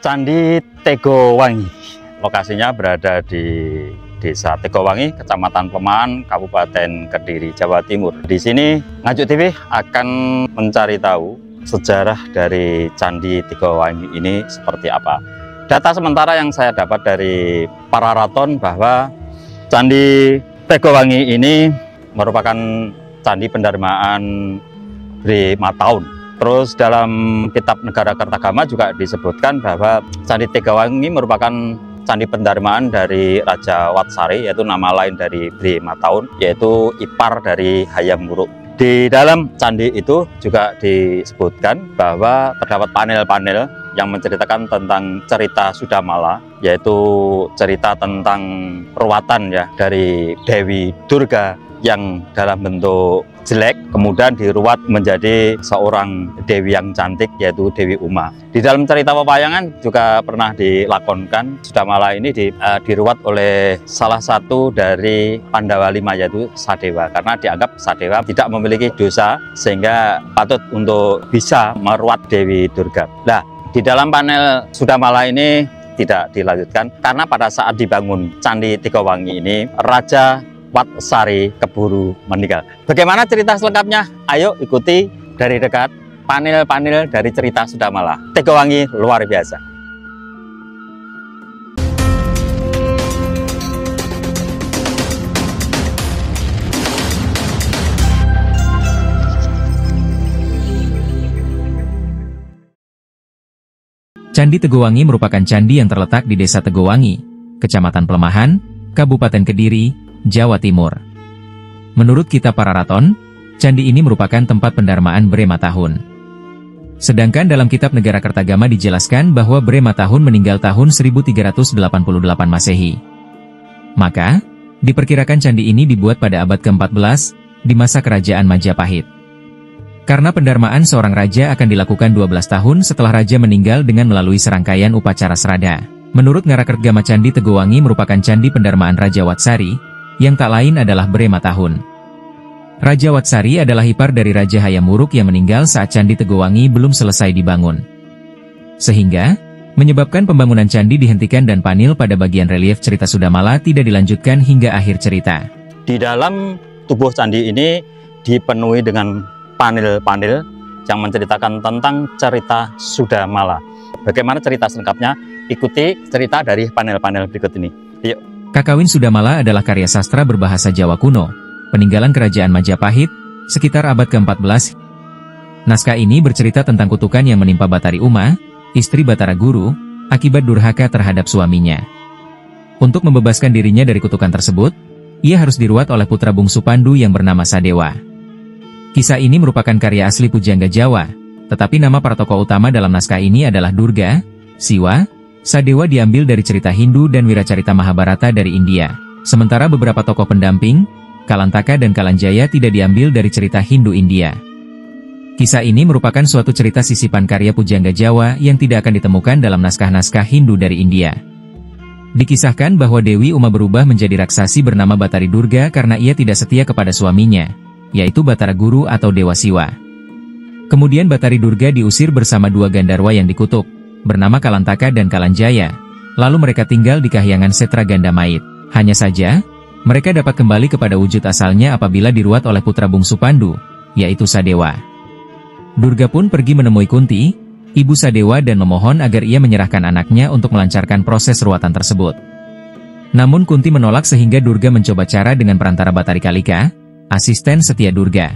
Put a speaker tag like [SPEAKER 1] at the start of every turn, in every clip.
[SPEAKER 1] Candi Tegowangi, lokasinya berada di Desa Tegowangi, Kecamatan Plemahan, Kabupaten Kediri, Jawa Timur. Di sini Ngajuk TV akan mencari tahu sejarah dari Candi Tegowangi ini seperti apa. Data sementara yang saya dapat dari para raton bahwa Candi Tegowangi ini merupakan candi pendarmaan Brema Tahun. Terus dalam kitab Negara Kertagama juga disebutkan bahwa Candi Tegowangi merupakan candi pendarmaan dari Raja Watsari, yaitu nama lain dari Brema Tahun, yaitu ipar dari Hayam Wuruk. Di dalam candi itu juga disebutkan bahwa terdapat panel-panel yang menceritakan tentang cerita Sudamala, yaitu cerita tentang ruwatan ya dari Dewi Durga yang dalam bentuk jelek kemudian diruat menjadi seorang dewi yang cantik, yaitu Dewi Uma. Di dalam cerita pewayangan juga pernah dilakonkan Sudamala ini diruat oleh salah satu dari Pandawa 5, yaitu Sadewa, karena dianggap Sadewa tidak memiliki dosa sehingga patut untuk bisa meruat Dewi Durga. Nah, di dalam panel Sudamala ini tidak dilanjutkan karena pada saat dibangun Candi Tegowangi ini Raja Watsari keburu meninggal. Bagaimana cerita selengkapnya? Ayo ikuti dari dekat panel-panel dari cerita Sudamala. Tegowangi luar biasa.
[SPEAKER 2] Candi Tegowangi merupakan candi yang terletak di Desa Tegowangi, Kecamatan Plemahan, Kabupaten Kediri, Jawa Timur. Menurut kitab para raton, candi ini merupakan tempat pendarmaan Brema Tahun. Sedangkan dalam kitab Negara Kertagama dijelaskan bahwa Brema Tahun meninggal tahun 1388 Masehi. Maka, diperkirakan candi ini dibuat pada abad ke-14, di masa kerajaan Majapahit. Karena pendarmaan seorang raja akan dilakukan 12 tahun setelah raja meninggal dengan melalui serangkaian upacara serada. Menurut Ngarakertagama, Candi Tegowangi merupakan candi pendarmaan Raja Watsari, yang tak lain adalah Brema Tahun. Raja Watsari adalah ipar dari Raja Hayam Wuruk yang meninggal saat Candi Tegowangi belum selesai dibangun. Sehingga, menyebabkan pembangunan candi dihentikan dan panel pada bagian relief cerita Sudamala tidak dilanjutkan hingga akhir cerita.
[SPEAKER 1] Di dalam tubuh candi ini dipenuhi dengan panel-panel yang menceritakan tentang cerita Sudamala. Bagaimana cerita selengkapnya? Ikuti cerita dari panel-panel berikut ini. Yuk.
[SPEAKER 2] Kakawin Sudamala adalah karya sastra berbahasa Jawa kuno, peninggalan kerajaan Majapahit, sekitar abad ke-14. Naskah ini bercerita tentang kutukan yang menimpa Batari Uma, istri Batara Guru, akibat durhaka terhadap suaminya. Untuk membebaskan dirinya dari kutukan tersebut, ia harus diruat oleh putra bungsu Pandu yang bernama Sadewa. Kisah ini merupakan karya asli Pujangga Jawa, tetapi nama para tokoh utama dalam naskah ini adalah Durga, Siwa, Sadewa diambil dari cerita Hindu dan Wiracarita Mahabharata dari India. Sementara beberapa tokoh pendamping, Kalantaka dan Kalanjaya tidak diambil dari cerita Hindu India. Kisah ini merupakan suatu cerita sisipan karya Pujangga Jawa yang tidak akan ditemukan dalam naskah-naskah Hindu dari India. Dikisahkan bahwa Dewi Uma berubah menjadi raksasi bernama Batari Durga karena ia tidak setia kepada suaminya, yaitu Batara Guru atau Dewa Siwa. Kemudian Batari Durga diusir bersama dua Gandarwa yang dikutuk, bernama Kalantaka dan Kalanjaya, lalu mereka tinggal di kahyangan Setra Gandamait. Hanya saja, mereka dapat kembali kepada wujud asalnya apabila diruat oleh putra bungsu Pandu, yaitu Sadewa. Durga pun pergi menemui Kunti, ibu Sadewa, dan memohon agar ia menyerahkan anaknya untuk melancarkan proses ruatan tersebut. Namun Kunti menolak sehingga Durga mencoba cara dengan perantara Batari Kalika, asisten setia Durga.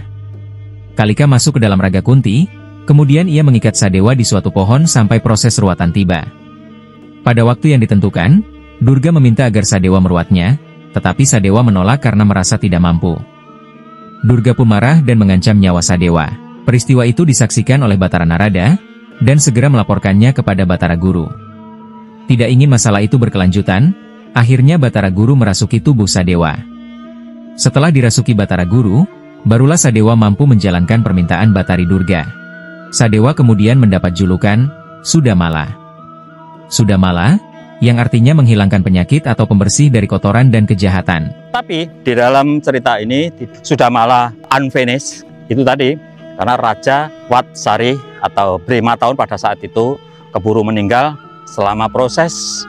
[SPEAKER 2] Kalika masuk ke dalam raga Kunti, kemudian ia mengikat Sadewa di suatu pohon sampai proses ruatan tiba. Pada waktu yang ditentukan, Durga meminta agar Sadewa meruatnya, tetapi Sadewa menolak karena merasa tidak mampu. Durga pun marah dan mengancam nyawa Sadewa. Peristiwa itu disaksikan oleh Batara Narada, dan segera melaporkannya kepada Batara Guru. Tidak ingin masalah itu berkelanjutan, akhirnya Batara Guru merasuki tubuh Sadewa. Setelah dirasuki Batara Guru, barulah Sadewa mampu menjalankan permintaan Batari Durga. Sadewa kemudian mendapat julukan Sudamala. Sudamala, yang artinya menghilangkan penyakit atau pembersih dari kotoran dan kejahatan.
[SPEAKER 1] Tapi di dalam cerita ini Sudamala unfinished itu tadi karena Raja Watsari atau Brema Tahun pada saat itu keburu meninggal selama proses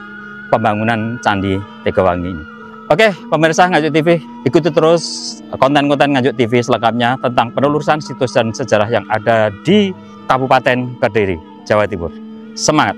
[SPEAKER 1] pembangunan Candi Tegawangi ini. Oke, pemirsa Nganjuk TV, ikuti terus konten-konten Nganjuk TV selengkapnya tentang penelusuran situs dan sejarah yang ada di Kabupaten Kediri, Jawa Timur. Semangat!